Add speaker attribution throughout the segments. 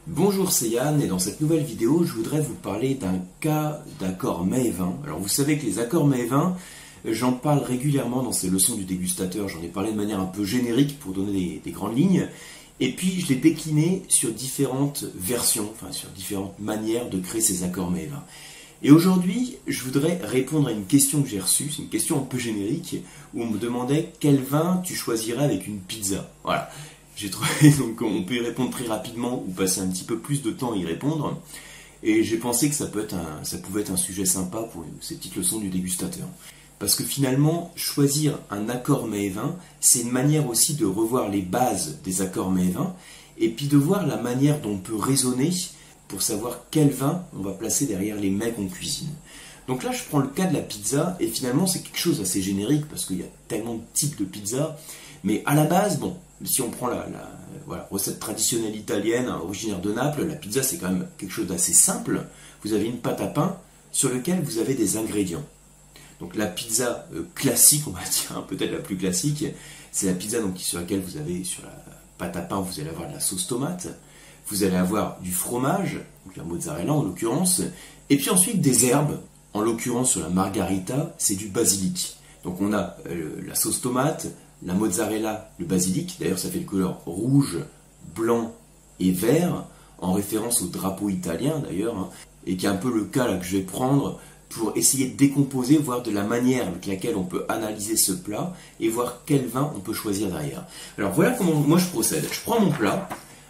Speaker 1: Bonjour, c'est Yann et dans cette nouvelle vidéo, je voudrais vous parler d'un cas d'accord mets-vin. Alors vous savez que les accords mets-vin, j'en parle régulièrement dans ces leçons du dégustateur. J'en ai parlé de manière un peu générique pour donner des grandes lignes. Et puis je l'ai décliné sur différentes versions, enfin sur différentes manières de créer ces accords mets-vin. Et aujourd'hui, je voudrais répondre à une question que j'ai reçue, c'est une question un peu générique, où on me demandait quel vin tu choisirais avec une pizza. Voilà. J'ai trouvé, donc on peut y répondre très rapidement ou passer un petit peu plus de temps à y répondre. Et j'ai pensé que ça pouvait être un sujet sympa pour ces petites leçons du dégustateur. Parce que finalement, choisir un accord mets-vin, c'est une manière aussi de revoir les bases des accords mets-vin, et puis de voir la manière dont on peut raisonner pour savoir quel vin on va placer derrière les mets qu'on cuisine. Donc là, je prends le cas de la pizza, et finalement, c'est quelque chose d'assez générique, parce qu'il y a tellement de types de pizza. Mais à la base, bon, si on prend la recette traditionnelle italienne, originaire de Naples, la pizza, c'est quand même quelque chose d'assez simple. Vous avez une pâte à pain sur laquelle vous avez des ingrédients. Donc la pizza classique, on va dire, peut-être la plus classique, c'est la pizza donc, sur laquelle vous avez, sur la pâte à pain, vous allez avoir de la sauce tomate, vous allez avoir du fromage, donc la mozzarella en l'occurrence, et puis ensuite des herbes. En l'occurrence, sur la margarita, c'est du basilic. Donc on a la sauce tomate, la mozzarella, le basilic. D'ailleurs, ça fait le couleur rouge, blanc et vert, en référence au drapeau italien d'ailleurs, hein, et qui est un peu le cas là, que je vais prendre pour essayer de décomposer, voir de la manière avec laquelle on peut analyser ce plat et voir quel vin on peut choisir derrière. Alors voilà comment moi je procède. Je prends mon plat.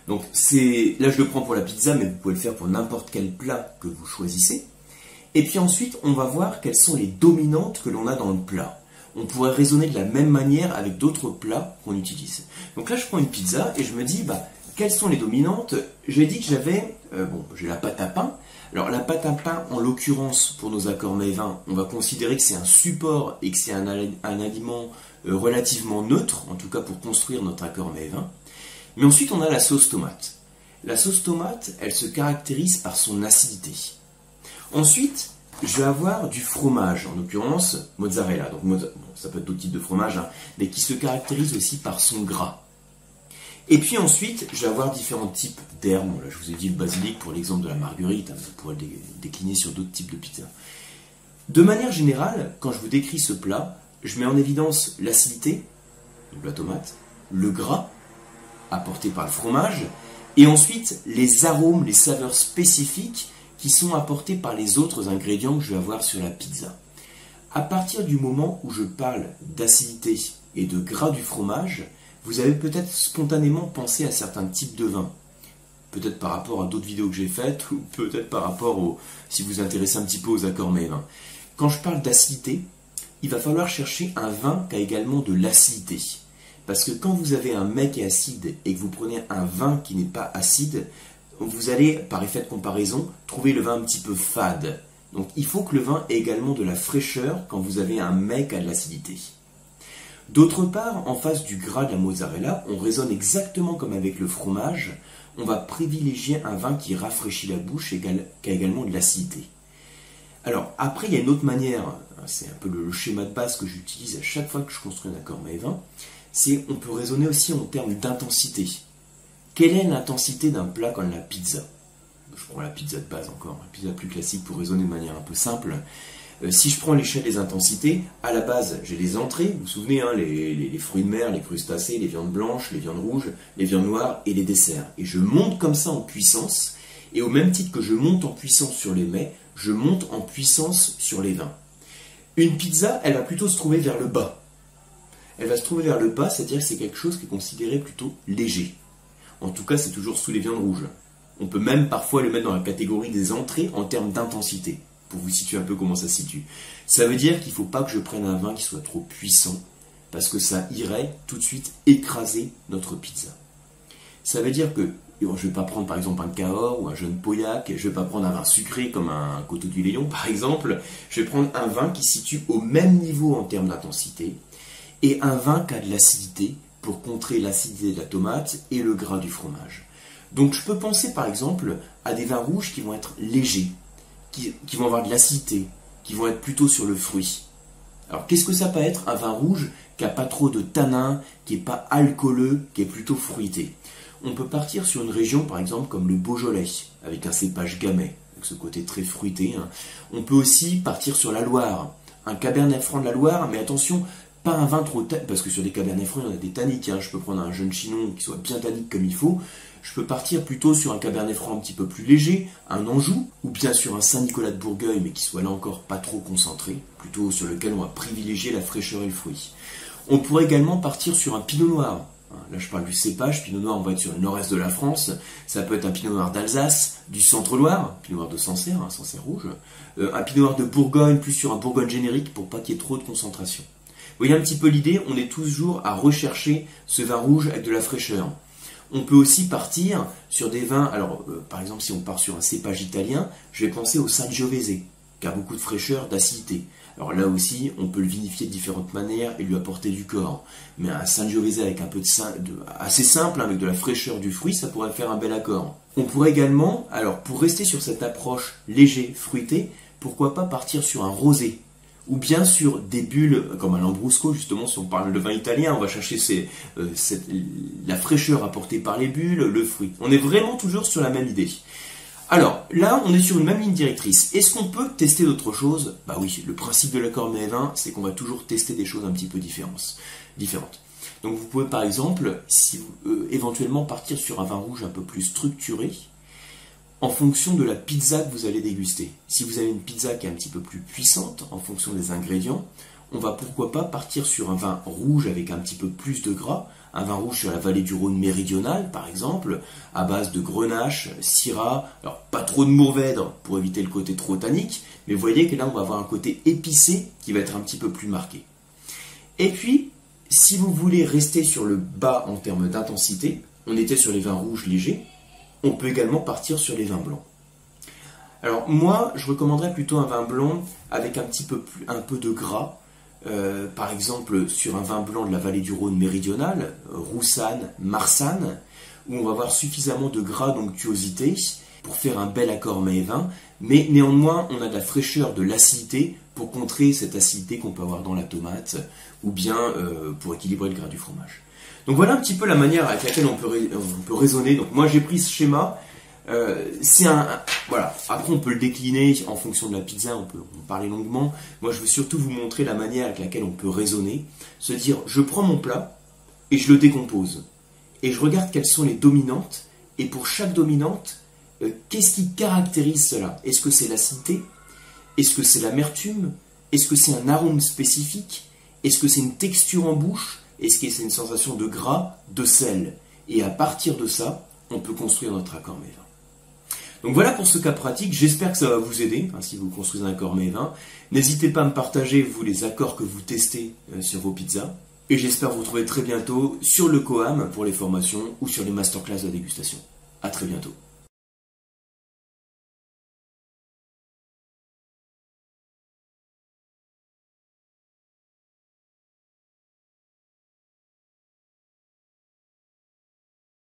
Speaker 1: Donc là je le prends pour la pizza, mais vous pouvez le faire pour n'importe quel plat que vous choisissez. Et puis ensuite, on va voir quelles sont les dominantes que l'on a dans le plat. On pourrait raisonner de la même manière avec d'autres plats qu'on utilise. Donc là, je prends une pizza et je me dis, quelles sont les dominantes? J'ai dit que j'avais, j'ai la pâte à pain. Alors la pâte à pain, en l'occurrence, pour nos accords mets-vin, on va considérer que c'est un support et que c'est un aliment relativement neutre, en tout cas pour construire notre accord mets-vin. Mais ensuite, on a la sauce tomate. La sauce tomate, elle se caractérise par son acidité. Ensuite, je vais avoir du fromage, en l'occurrence mozzarella. Donc ça peut être d'autres types de fromage, hein, mais qui se caractérise aussi par son gras. Et puis ensuite, je vais avoir différents types d'herbes. Bon, là, je vous ai dit le basilic pour l'exemple de la marguerite, hein, vous pourrez le décliner sur d'autres types de pizza. De manière générale, quand je vous décris ce plat, je mets en évidence l'acidité, donc la tomate, le gras, apporté par le fromage, et ensuite les arômes, les saveurs spécifiques qui sont apportés par les autres ingrédients que je vais avoir sur la pizza. À partir du moment où je parle d'acidité et de gras du fromage, vous avez peut-être spontanément pensé à certains types de vins. Peut-être par rapport à d'autres vidéos que j'ai faites, ou peut-être par rapport si vous vous intéressez un petit peu aux accords mets-vin. Quand je parle d'acidité, il va falloir chercher un vin qui a également de l'acidité. Parce que quand vous avez un mets qui est acide et que vous prenez un vin qui n'est pas acide, vous allez, par effet de comparaison, trouver le vin un petit peu fade. Donc il faut que le vin ait également de la fraîcheur quand vous avez un mets qui a de l'acidité. D'autre part, en face du gras de la mozzarella, on raisonne exactement comme avec le fromage. On va privilégier un vin qui rafraîchit la bouche et qui a également de l'acidité. Alors après, il y a une autre manière, c'est un peu le schéma de base que j'utilise à chaque fois que je construis un accord mets-vin, c'est on peut raisonner aussi en termes d'intensité. Quelle est l'intensité d'un plat comme la pizza? Je prends la pizza de base encore, la pizza plus classique pour raisonner de manière un peu simple. Si je prends l'échelle des intensités, à la base, j'ai les entrées, vous vous souvenez, hein, les fruits de mer, les crustacés, les viandes blanches, les viandes rouges, les viandes noires et les desserts. Et je monte comme ça en puissance, et au même titre que je monte en puissance sur les mets, je monte en puissance sur les vins. Une pizza, elle va plutôt se trouver vers le bas. Elle va se trouver vers le bas, c'est-à-dire que c'est quelque chose qui est considéré plutôt léger. En tout cas, c'est toujours sous les viandes rouges. On peut même parfois le mettre dans la catégorie des entrées en termes d'intensité, pour vous situer un peu comment ça se situe. Ça veut dire qu'il ne faut pas que je prenne un vin qui soit trop puissant, parce que ça irait tout de suite écraser notre pizza. Ça veut dire que je ne vais pas prendre par exemple un Cahors ou un jeune Pauillac, je ne vais pas prendre un vin sucré comme un Coteaux du Léon par exemple, je vais prendre un vin qui se situe au même niveau en termes d'intensité, et un vin qui a de l'acidité, pour contrer l'acidité de la tomate et le gras du fromage. Donc je peux penser par exemple à des vins rouges qui vont être légers, qui vont avoir de l'acidité, qui vont être plutôt sur le fruit. Alors qu'est-ce que ça peut être un vin rouge qui n'a pas trop de tanin, qui n'est pas alcooleux, qui est plutôt fruité? on peut partir sur une région, par exemple, comme le Beaujolais, avec un cépage gamay, avec ce côté très fruité. On peut aussi partir sur la Loire, un Cabernet Franc de la Loire, mais attention, pas un vin trop tannique, parce que sur des Cabernets Francs, il y en a des tanniques. Je peux prendre un jeune Chinon qui soit bien tannique comme il faut. Je peux partir plutôt sur un Cabernet Franc un petit peu plus léger, un Anjou, ou bien sur un Saint-Nicolas de Bourgueil, mais qui soit là encore pas trop concentré, plutôt sur lequel on va privilégier la fraîcheur et le fruit. On pourrait également partir sur un Pinot Noir. Là, je parle du cépage. Pinot Noir, on va être sur le nord-est de la France. Ça peut être un Pinot Noir d'Alsace, du Centre-Loire, Pinot Noir de Sancerre, Sancerre rouge. Un Pinot Noir de Bourgogne, plus sur un Bourgogne générique, pour pas qu'il y ait trop de concentration. Vous voyez un petit peu l'idée, on est toujours à rechercher ce vin rouge avec de la fraîcheur. On peut aussi partir sur des vins, alors par exemple si on part sur un cépage italien, je vais penser au Sangiovese, qui a beaucoup de fraîcheur, d'acidité. Alors là aussi, on peut le vinifier de différentes manières et lui apporter du corps. Mais un Sangiovese avec un peu assez simple, avec de la fraîcheur du fruit, ça pourrait faire un bel accord. On pourrait également, alors pour rester sur cette approche léger, fruité, pourquoi pas partir sur un rosé, ou bien sur des bulles comme un Lambrusco, justement, si on parle de vin italien, on va chercher la fraîcheur apportée par les bulles, le fruit. On est vraiment toujours sur la même idée. Alors, là, on est sur une même ligne directrice. Est-ce qu'on peut tester d'autres choses? Bah oui, le principe de l'accord Mets-Vin, c'est qu'on va toujours tester des choses un petit peu différentes. Donc vous pouvez par exemple, éventuellement partir sur un vin rouge un peu plus structuré, en fonction de la pizza que vous allez déguster. Si vous avez une pizza qui est un petit peu plus puissante, en fonction des ingrédients, on va pourquoi pas partir sur un vin rouge avec un petit peu plus de gras, un vin rouge sur la vallée du Rhône méridionale, par exemple, à base de Grenache, Syrah, alors pas trop de Mourvèdre pour éviter le côté trop tannique, mais vous voyez que là on va avoir un côté épicé qui va être un petit peu plus marqué. Et puis, si vous voulez rester sur le bas en termes d'intensité, on était sur les vins rouges légers, on peut également partir sur les vins blancs. Alors moi, je recommanderais plutôt un vin blanc avec un peu de gras, par exemple sur un vin blanc de la vallée du Rhône méridionale, Roussanne, Marsanne, où on va avoir suffisamment de gras, d'onctuosité, pour faire un bel accord mets-vin, mais néanmoins on a de la fraîcheur, de l'acidité, pour contrer cette acidité qu'on peut avoir dans la tomate, ou bien pour équilibrer le gras du fromage. Donc voilà un petit peu la manière avec laquelle on peut raisonner. Donc moi j'ai pris ce schéma. Voilà. Après on peut le décliner en fonction de la pizza, on peut en parler longuement. Moi je veux surtout vous montrer la manière avec laquelle on peut raisonner. Se dire, je prends mon plat et je le décompose. Et je regarde quelles sont les dominantes. Et pour chaque dominante, qu'est-ce qui caractérise cela? Est-ce que c'est l'acidité? Est-ce que c'est l'amertume? Est-ce que c'est un arôme spécifique? Est-ce que c'est une texture en bouche? Est-ce que c'est une sensation de gras, de sel? Et à partir de ça, on peut construire notre accord mets-vin. Donc voilà pour ce cas pratique, j'espère que ça va vous aider si vous construisez un accord mets-vin. N'hésitez pas à me partager, vous, les accords que vous testez sur vos pizzas. Et j'espère vous retrouver très bientôt sur le Coam pour les formations ou sur les masterclass de dégustation. À très bientôt.